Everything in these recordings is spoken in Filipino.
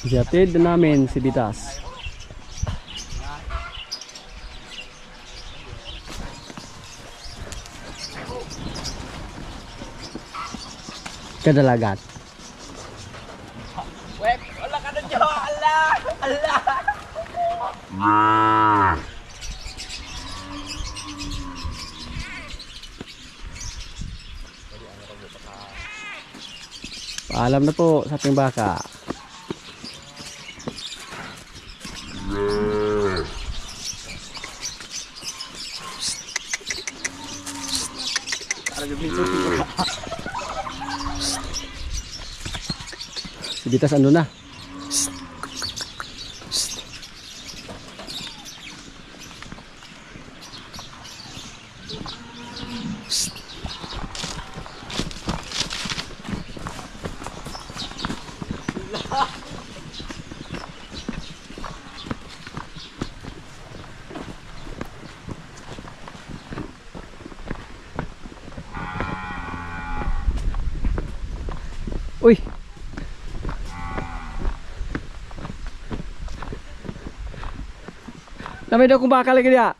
Ihatid namin si Bitas. Kadalagat. Wek, wala ka na dyan. Allah! Allah! Paalam na po sa ating baka. Si Bitas ano na? Uy. Namay daw kung baka lagi dia.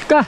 Ka.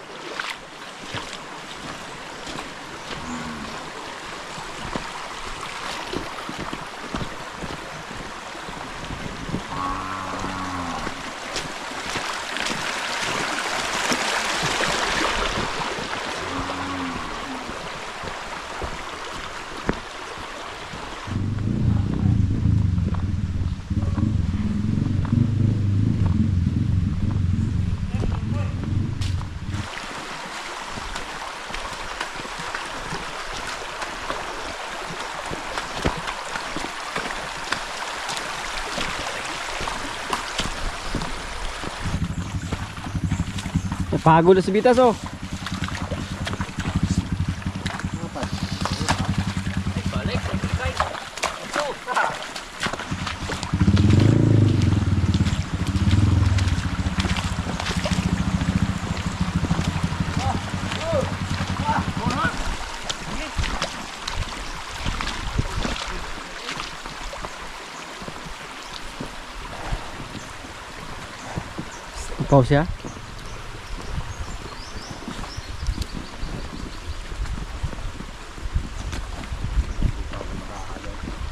Pagod na si Bitas oh. Pause ya.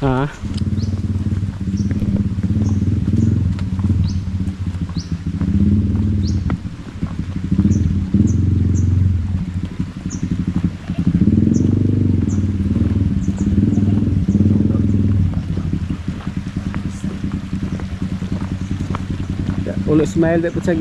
Ah. Ulo smile dek pecah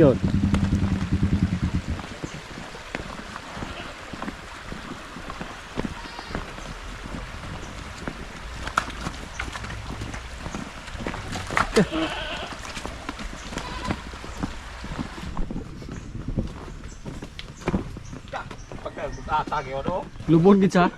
lubon gitu sa.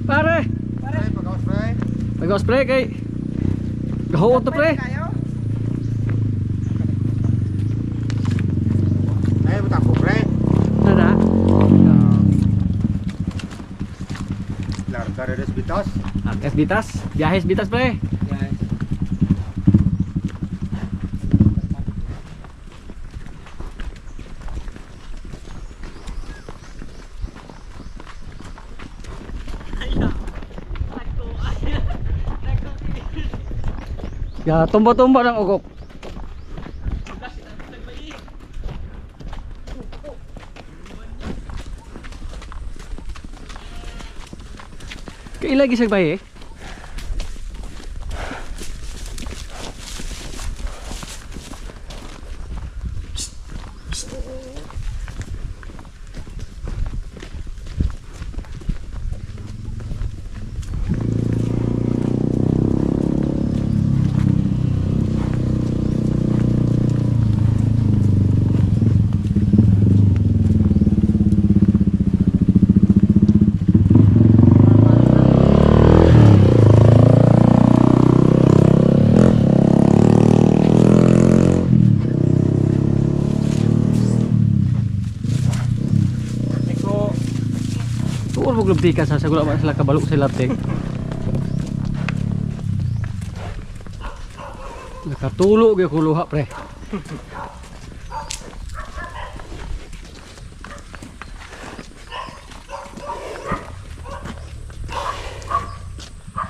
Pare, pagawas spray kay gahuot to pre. Ayo buta ko pre. Nada. Larga dari Bitas. Akes Bitas, biahes Bitas pre. Ya, tumba-tumba ng ugok. Kailagi sa baye. Huwag mo glubtikan sa sagula man sila kabalo sa latte. Nakatulo gyud ko luha pre.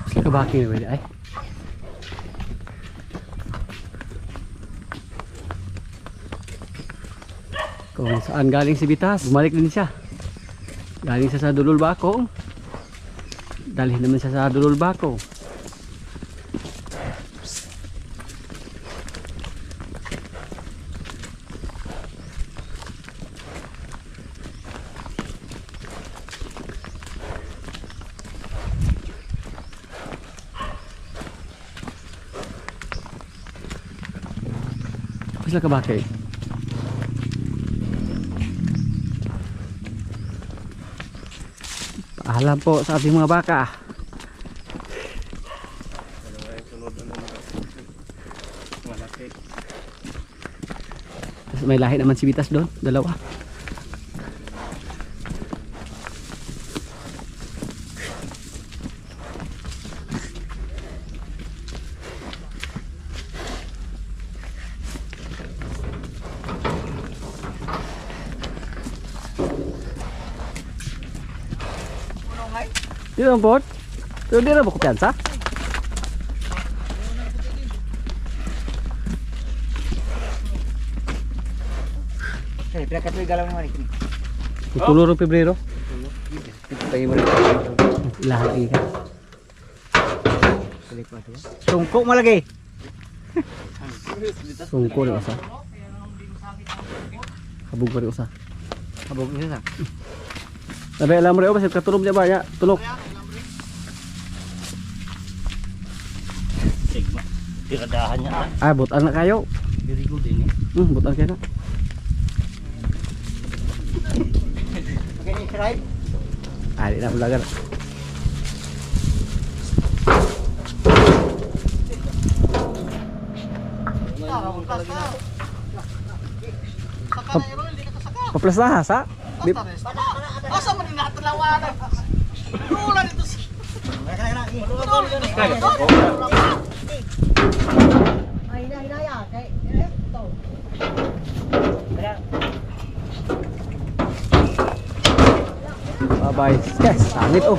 Sila kabaki na ay. Kung saan galing si Bitas, bumalik din siya. Galing siya sa Dulol Bakong. Dalhin naman siya sa Dulol Bakong. Sila kabaki. Paalam po sa ating mga baka. Tapos may lahi naman si Bitas doon, dalawa. Di naman po. Pero di na ba kumpiyansa? Eh, pinakatuloy galaw naman ito. Tulo rin Pebrero. Pagay mo rin. Lahat ka. Tungkok malagi. Sungko rin usa. Habog pa rin usa. Habog niya sa. Sabi alam mo rin ba, katulog niya ba? Ya, tulog. Sigma. Tiradahan niya. Ah, butan na kayo. Very good din eh. Butan kayo na. Okay, try. Ah, di na ulagan. Paplas na ha, sa? Di, Asa man na tulawanan. Lula dito. Ay na ya kay to. bye-bye. Yes, sangit oh.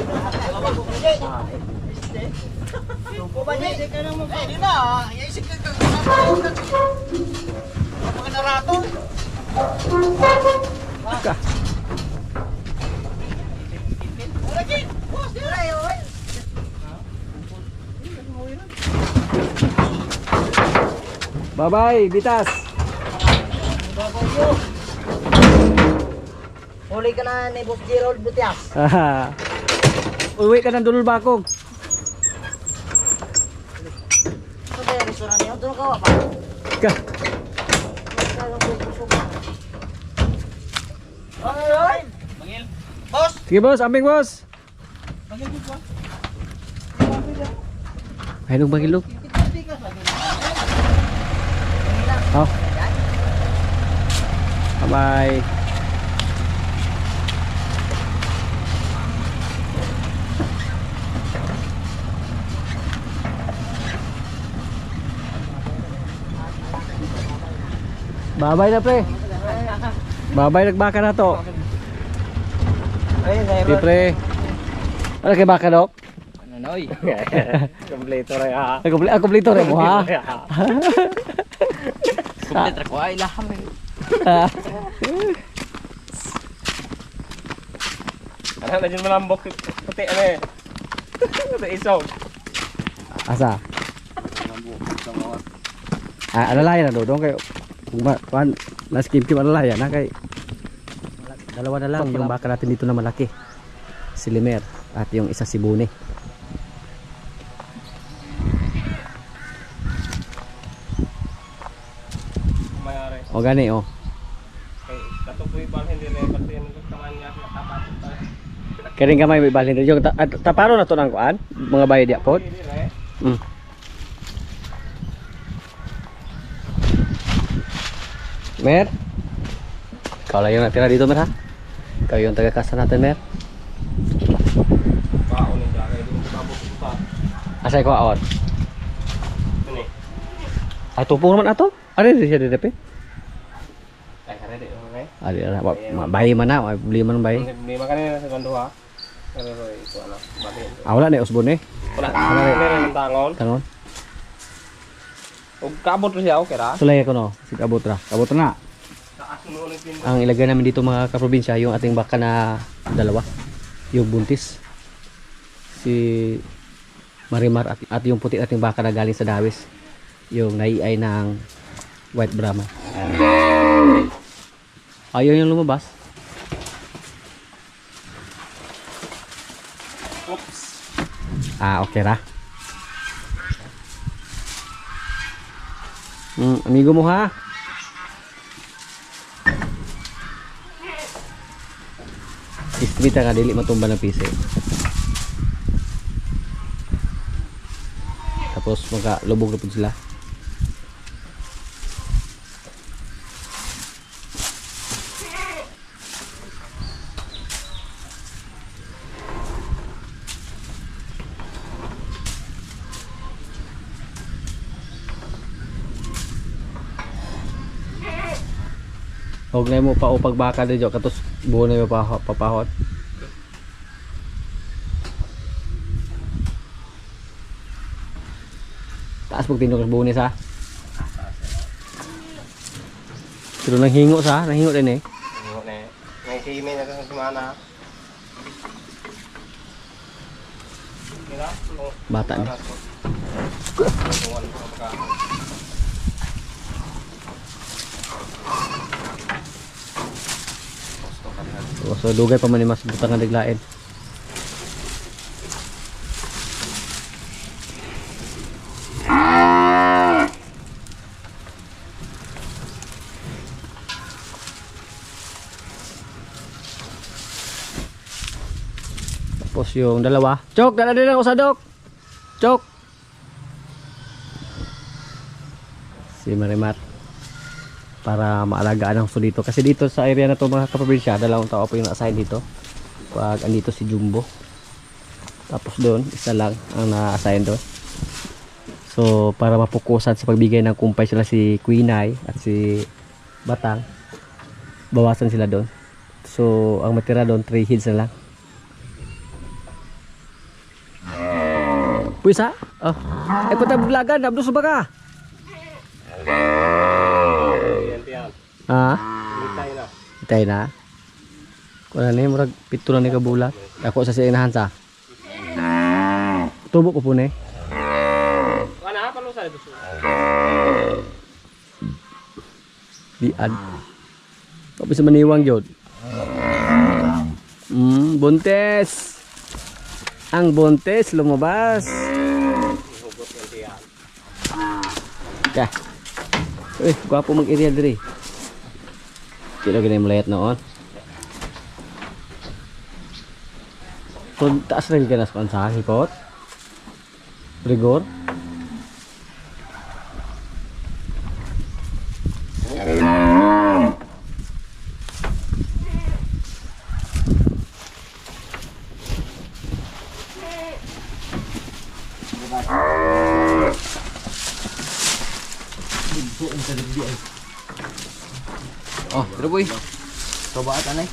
Ko ba ni ka nang mo? Di na, isip ka. Mga narato. Ka. Lagi. Boss, di na yo. Bye-bye, Bitas. Huli ka na ni Boss Gerald Butias. Ah. Uwi ka ng Dulol Bakong. Sa may restaurant niyo, doon ka wa pa. Ka. Ay! Mangil. Boss, Sige boss, ambing boss. mangil ko. Ayun bagilog. Oh. Bye-bye. Bye-bye na pre. Bye-bye nagbaka na to. Ay, Di pre. Ano kay baka dok? Nanoy. Kompleto rin ha. Kompleto rin mo ha. Kompleto ko ay laham eh. Ano na dyan malambok puti ano eh. Ito isaw. Asa? Ah, alalaya na dodong kayo. Kung kuan na skim alalaya na kay dalawa na lang yung baka natin dito na malaki. Si Limer at yung isa si Bune. Mayari. O gani oh. Okay, katupoy ba hindi rin kasi yung kaman niya nakapatid pa. Kering gamay may balhin yung taparo na to nang kuan mga bayad ya pod. Hindi rin. Mer. Kau lang yung natira dito Mer ha. Kau yung taga-kasa natin Mer. Baon ng dagay. Doon ko abot pa. Asay ko aon. Ini. Ay tupong naman ato. Ano di siya didepe? Ay kare di okay. Ali ara bayi mana, ay beli man bayi. Hindi makanya sa kanduha. Pero ito ano, batin. Wala na usbon eh. Wala. Meron ng tangon. Tangon. Ug kaabot ra siya okay ra. Sulay ko no. Sig abot ra. Abot na. Taas mo ulit din. Ang ilagay namin dito mga kaprobinsya, yung ating baka na dalawa. Yung buntis. Si Marimar at yung puti ating baka na galing sa Dawis. Yung naiay ng White Brahma. Ayaw yung lumabas. Oops. Okay ra. Amigo mo ha. Istrita ka dili matumba ng pisi. Tapos magkalubog na po sila. Huwag na mo pa upag baka dito katos buo na yung papahot. Taas pag tinukos buo niya sa. Pero nanghingo sa, nanghingo din eh. Ano ne? May kimi na sa semana. Kira? Bata niya. So dugay pa man ni mas butang nga naglain. Tapos yung dalawa. Chok, dala din ako sa dok. Chok. Si Marimar. Para maalagaan ang dito. Kasi dito sa area na to mga kaprobinsya, dalawang tao po yung na-assign dito. Pag andito si Jumbo. Tapos doon, isa lang ang na-assign doon. So, para mapukusan sa pagbigay ng kumpay sila si Queenay at si Batang, bawasan sila doon. So, ang matira doon, 3 heads na lang. Puisa? Oh. Ay, patablagan, nabdos ba ka? Ha? Mitay na. Itay na. Kuna ni murag pito na ni kabulat. Ako sa inahan sa. Tubo ko po ni. Kana pa sa dito. Diad. Kapag sa maniwang jod. Buntes. Ang buntes lumabas. Hugot yan diyan. Kah. Gwapo mag-area diri. Kilo ganyan malayat noon. Kung taas rin ka na sa hipot. Rigor. Oh, pero boy. Coba at anay.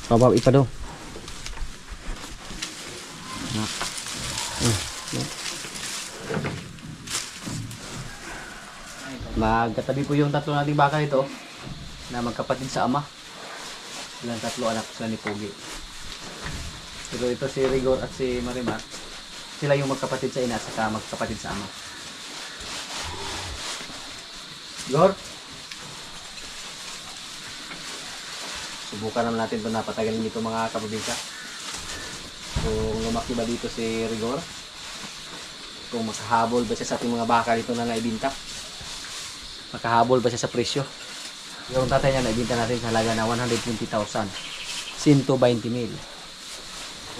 Coba ipa do. Magkatabi po yung tatlo nating baka ito na magkapatid sa ama. Silang tatlo anak sila ni Pogi. Pero ito si Rigor at si Marimar, sila yung magkapatid sa ina at saka magkapatid sa ama. Rigor, subukan naman natin ito na patagalin dito mga kaprobinsya. Kung lumaki ba dito si Rigor, kung makahabol ba siya sa ating mga baka dito na naibinta, makahabol ba siya sa presyo. Yung tatay niya naibinta natin sa halaga na 120,000, 120,000.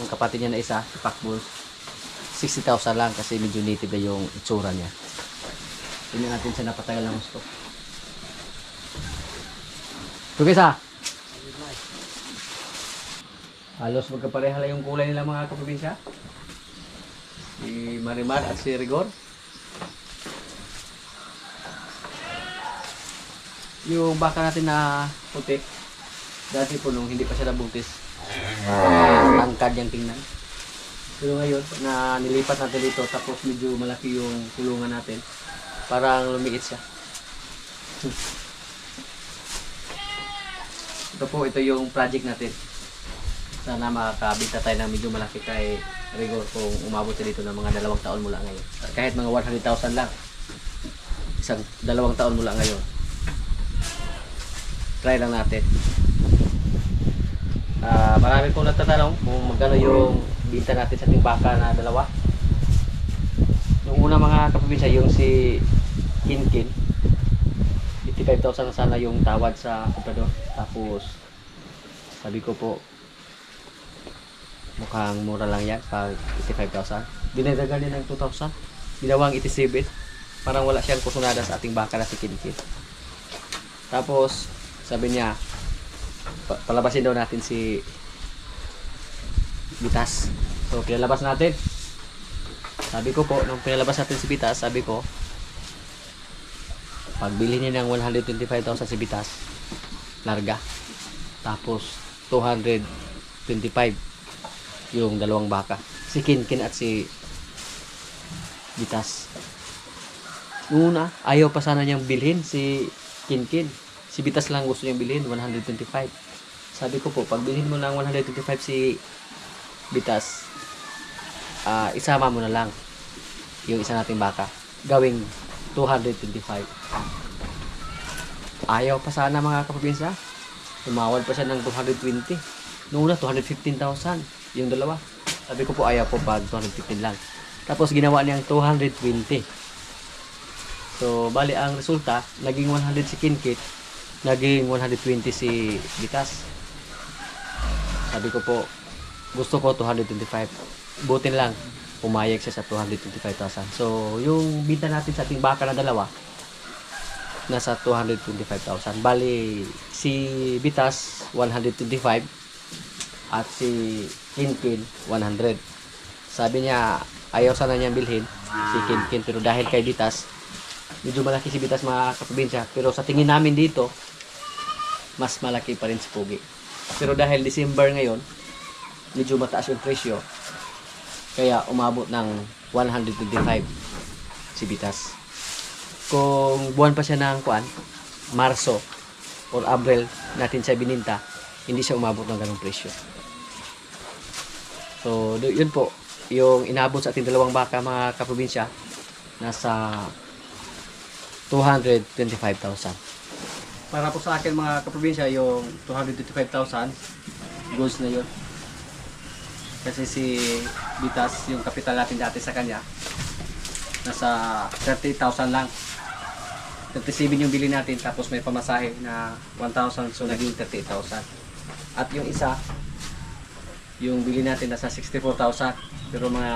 Yung kapatid niya na isa, si Pacbol, 60,000 lang kasi medyo native na yung itsura niya. Hindi natin siya napatagal ng gusto. So guys halos magkapareha lang yung kulay nila mga kaprobinsya. Si Marimar at si Rigor. Yung baka natin na puti, dati po nung hindi pa siya nabuntis, tangkad yung tingnan. Pero ngayon, na nilipat natin dito, tapos medyo malaki yung kulungan natin, parang lumiit siya. Ito po, ito yung project natin. Sana makakabita tayo ng medyo malaki kay Rigor kung umabot siya dito ng mga 2 taon mula ngayon. Kahit mga 100,000 lang. 2 taon mula ngayon. Try lang natin. Marami pong nagtatanong kung magkano yung bita natin sa ating baka na 2. Yung una mga kaprobinsya, yung si Kinkin, 55,000 na sana yung tawad sa comprador. Tapos sabi ko po, mukhang mura lang yan pag 85,000. Dinadagan niya ng 2,000. Ginawang 87. Parang wala siyang kusunada sa ating baka na si Kinkin. Tapos sabi niya, palabasin daw natin si Bitas. So pinalabas natin. Sabi ko po, nung pinalabas natin si Bitas, sabi ko, pagbili niya ng 125,000 si Bitas, larga. Tapos 225 yung 2 baka, si Kinkin at si Bitas. Una, ayaw pa sana niyang bilhin si Kinkin. Si Bitas lang gusto niyang bilhin, 125. Sabi ko po, pag bilhin mo ng 125 si Bitas, isama mo na lang yung isa nating baka, gawing 225. Ayaw pa sana mga kaprobinsya. Tumawad pa siya ng 220. Noong una, 215,000 yung 2. Sabi ko po, ayaw po pag 215 lang. Tapos ginawa niyang 220. So, bali ang resulta, naging 100 si Kinkin, naging 120 si Bitas. Sabi ko po, gusto ko 225. Butin lang, pumayag siya sa 225,000. So, yung bita natin sa ating baka na 2, nasa 225,000. Bali, si Bitas, 125. At si Kinkin, 100. Sabi niya, ayaw sana niyang bilhin si Kinkin. Pero dahil kay Bitas, medyo malaki si Bitas mga kaprobinsya. Pero sa tingin namin dito, mas malaki pa rin si Pugi. Pero dahil December ngayon, medyo mataas yung presyo. Kaya umabot ng 125 si Bitas. Kung buwan pa siya ng Marso or Abril natin siya bininta, hindi siya umabot ng ganong presyo. So, yun po. Yung inabot sa ating 2 baka mga kaprobinsya, nasa 225,000. Para po sa akin mga kaprobinsya, yung 225,000 goals na yun. Kasi si Bitas, yung kapital natin dati sa kanya, nasa 30,000 lang. 37 yung bili natin, tapos may pamasahe na 1,000, so naging 38,000. At yung isa, yung bili natin nasa 64,000, pero mga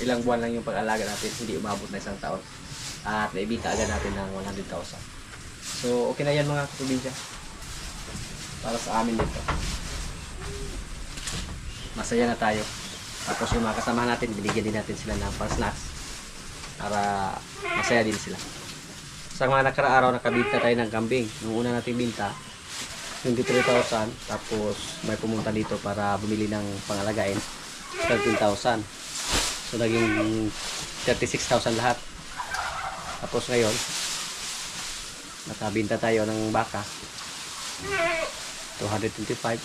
ilang buwan lang yung pag-alaga natin, hindi umabot na 1 taon. At naibita agad natin ng 100,000. So, okay na yan mga kaprobinsya. Para sa amin dito. Masaya na tayo. Tapos yung mga kasama natin, binigyan din natin sila ng snacks. Para masaya din sila. Sa mga nakaraaraw, nakabinta tayo ng kambing. Nung una natin binta, 23,000. Tapos may pumunta dito para bumili ng pangalagain. 13,000. So, naging 36,000 lahat. Tapos ngayon, nakabinta tayo ng baka 225.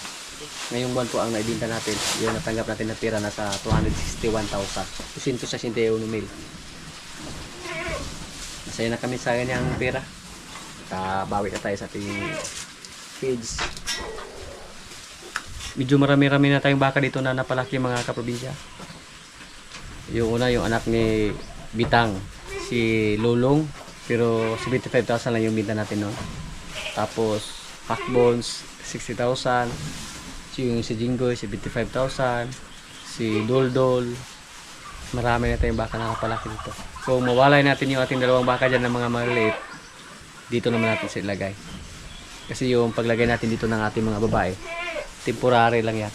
Ngayong buwan po ang naibinta natin, yung natanggap natin na pera nasa 261,000. 261,000. Masaya na kami sa ganyang pera. Kabawi na tayo sa ating feeds. Medyo marami-rami na tayong baka dito na napalaki mga kaprobinsya. Yung una, yung anak ni Bitang, si Lulong, pero 75,000 lang yung binta natin noon. Tapos Packbones 60,000, si Jinggoy 75,000, si Doldol Marami na tayong baka nakapalaki dito. Kung mawalay natin yung ating dalawang baka dyan ng mga maliliit, dito naman natin sila ilagay. Kasi yung paglagay natin dito ng ating mga babae, temporary lang yan.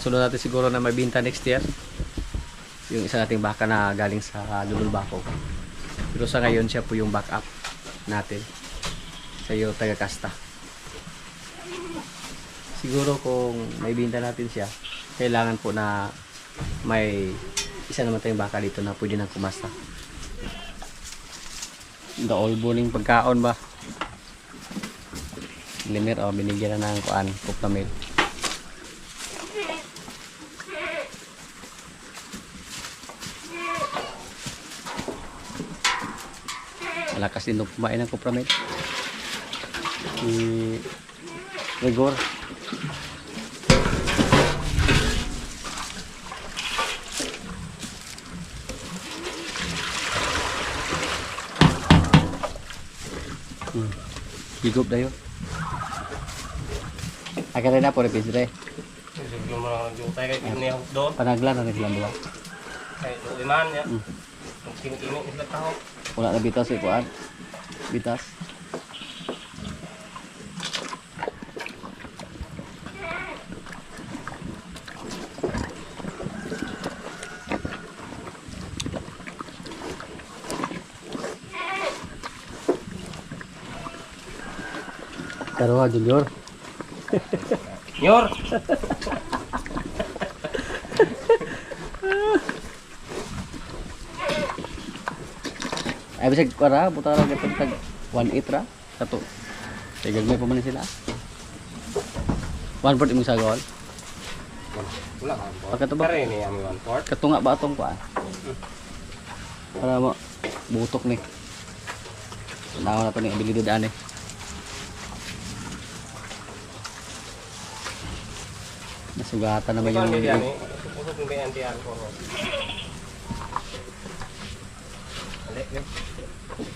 Sunod natin siguro na mabinta next year yung isa nating baka na galing sa Lululbako. Pero sa ngayon siya po yung backup natin sa yung taga-kasta. Siguro kung may binta natin siya, kailangan po na may isa naman tayong baka dito na pwede nang kumasta. The all morning pagkaon ba? Limir o binigyan na ng kuan, kuplamil. Malakas din nung kumain ng kuplamil. Si Rigor. Higop dayo. Agar na po repis re. Yung mga jutay kay kini doon. Panaglan na naglan duwa. Kay iman ya. Kung kini sila tao. Wala na bitas kuan. Bitas. Taruh junior. Nyor. Ay bisag kuara buta ra gatong tag 1.8 ra kato. Tigag may pa man sila. 1.4 imong sagol. Wala ka. Pagkato ba? Kare ni ami 1/4. Katunga ba atong kuan? Para mo butok ni. Naon na to ni abilidad ani. Nasugatan naman yung Yan eh. Pusok ng BNTR ko.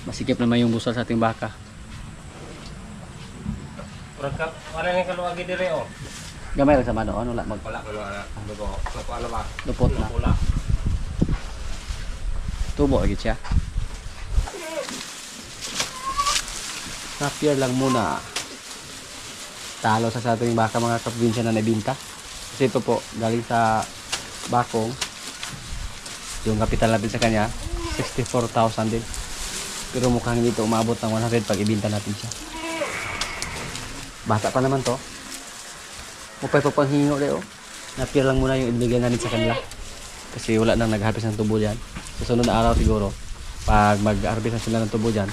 masikip naman yung busal sa ating baka. Pagka ano ni kaluwag dire oh. Gamay ra sa mano ano la mag Wala ko wala. Dugo. Ano ba? lupot na. Pula. Tubo lagi siya. Rapier lang muna. Talo sa ating baka mga kaprobinsya na nabinta. Kasi ito po, galing sa Bakong. Yung kapital natin sa kanya, 64,000 din. Pero mukhang dito umabot ng 100 pag ibinta natin siya. Bata pa naman to. Upay pa pang hingo rin, oh. Napir lang muna yung ibigay natin sa kanila. Kasi wala nang nag-harvest ng tubo dyan. Sa sunod na araw siguro, pag mag-harvest na sila ng tubo dyan,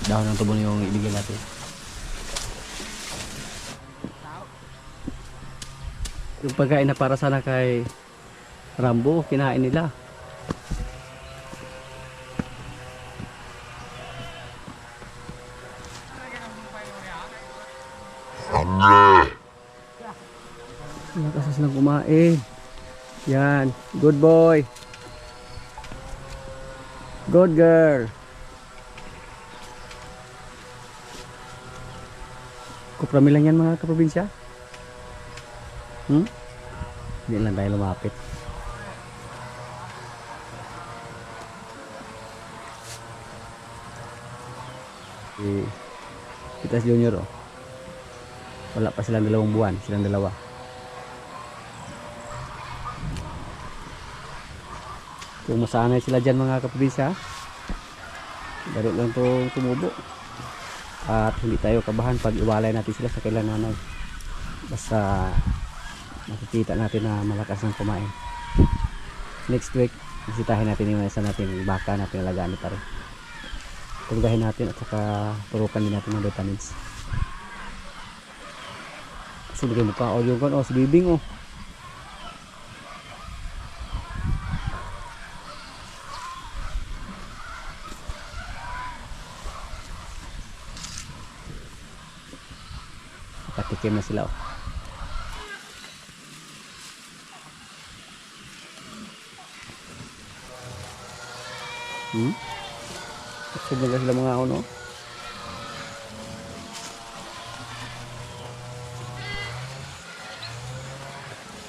dahon ng tubo na yung ibigay natin. Yung pagkain na para sana kay Rambo, kinain nila. Nakasas lang kumain. Yan, good boy. Good girl. Kuprami lang yan mga kaprobinsya. Hindi lang tayo lumapit. Kita si Junior, oh. Wala pa silang 2 buwan, silang 2. Kung masanay sila dyan mga kaprobinsya, daro lang itong tumubo. At hindi tayo kabahan pag iwalay natin sila sa kailan nanay. Basta makikita natin na malakas ng kumain. Next week, bisitahin natin yung isa natin baka na pinalagaan ni Taro. Tunggahin natin at saka turukan din natin ng vitamins. Subigay mo pa, yung kan, si Bibing, oh. Nakatikim na sila, oh. Subugan sila mga ano.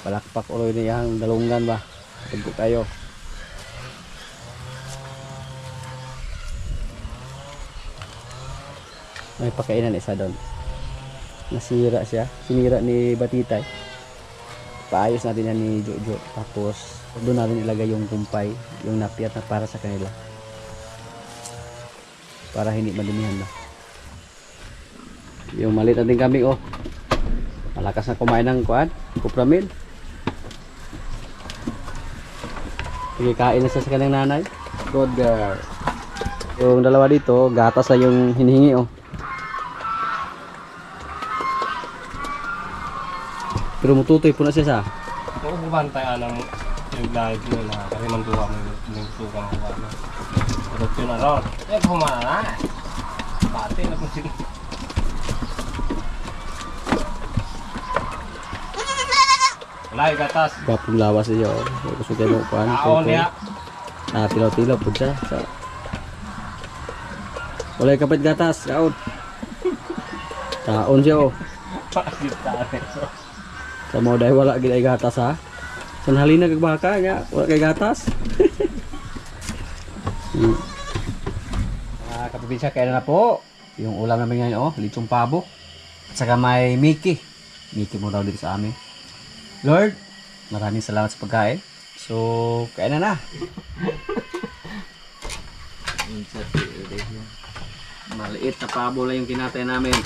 Palakpak uloy na yung dalungan ba. Tugbo tayo. May pakainan isa doon. Nasira siya. Sinira ni Batitay. Paayos natin yan ni Jojo. Tapos doon natin ilagay yung kumpay, yung napiyat na para sa kanila. Para hindi madumihan na. Yung maliit natin kambing, oh. Malakas na kumain ng kuan, kupramil. Sige, kain na siya sa kanyang nanay. Good girl. Yung dalawa dito, gatas na yung hinihingi, oh. Pero mututoy po na siya sa. Kung bubantay anang yung live nyo na kariman tuwa mo yung suka ng kuha mo. Pero yun na ron. Eh, pumana na. Pati na po sila. Wala yung gatas. Gapong lawas niya, oh. Gusto kayo mo kuan. Kaon niya. Tilaw-tilaw po siya. Wala yung kapit gatas, kaon. Kaon siya, oh. Pakit tayo. Sa mga dahil wala gila gatas, ha. Sanhalina kag baka nga, wala kay gatas. Kapipinsya, kaya na po. Yung ulam namin ngayon, oh, lechong pabo. At saka may Mickey. Mickey mo daw dito sa amin. Lord, maraming salamat sa pagkain. So, kaya na. Maliit na pabo lang yung kinatay namin.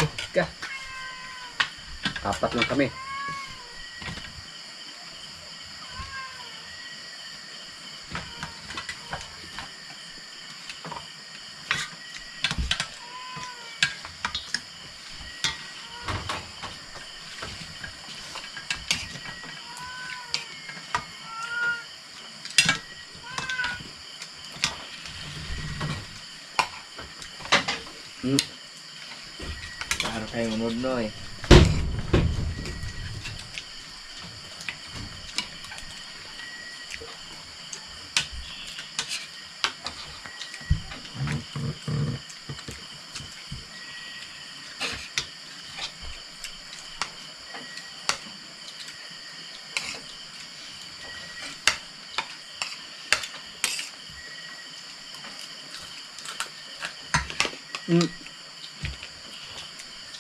Apat lang kami. Para kayong unod no eh.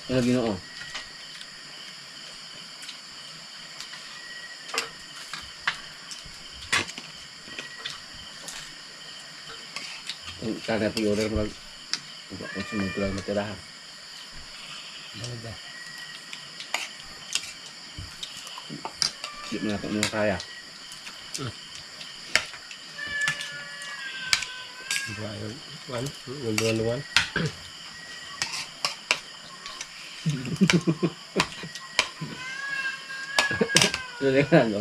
Ano ginoo? Karena pi-order mo lang. Kung sumunod ko lang matirahan. Hindi mo natin mo kaya. One. Sudah kan lo.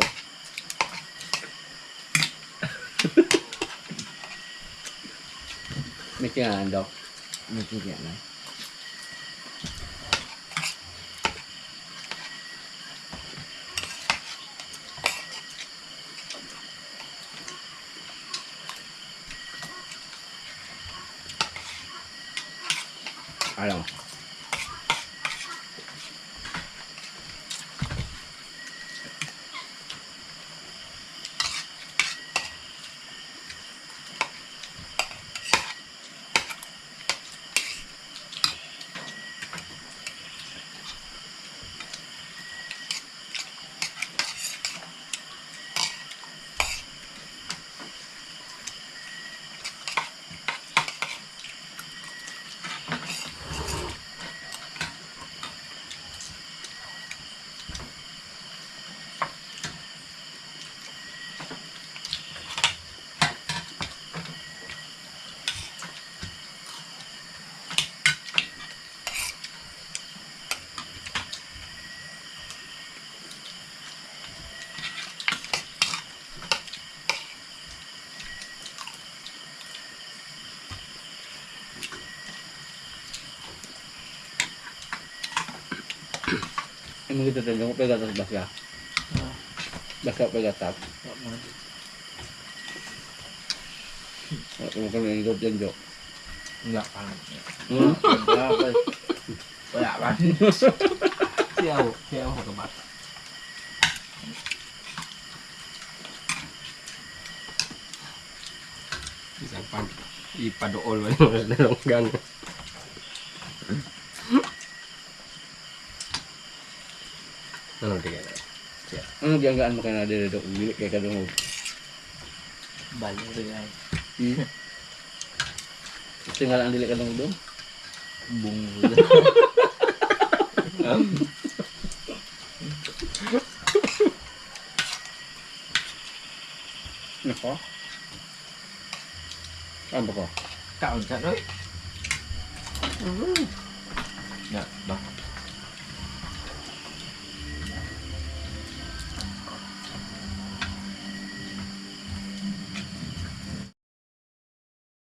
Mesti kan dok. Mesti kan lah. Alam. Emang gitu tuh, kamu pegang atas basah. Basah pegang atas. Kamu kan yang hidup jenjok. Enggak kan. Wala ba? Siyaw sa kabat. Isang pan. Ipadool mo yung dalonggan. Ano tingin na? Ano giyanggaan mo kay na dito? Dili kay kadungog. Balik rin ay. Tinggal ang dili kadungog dong. Bungo. Nako. Ano ko? Kaon sa doy. Ya, bah.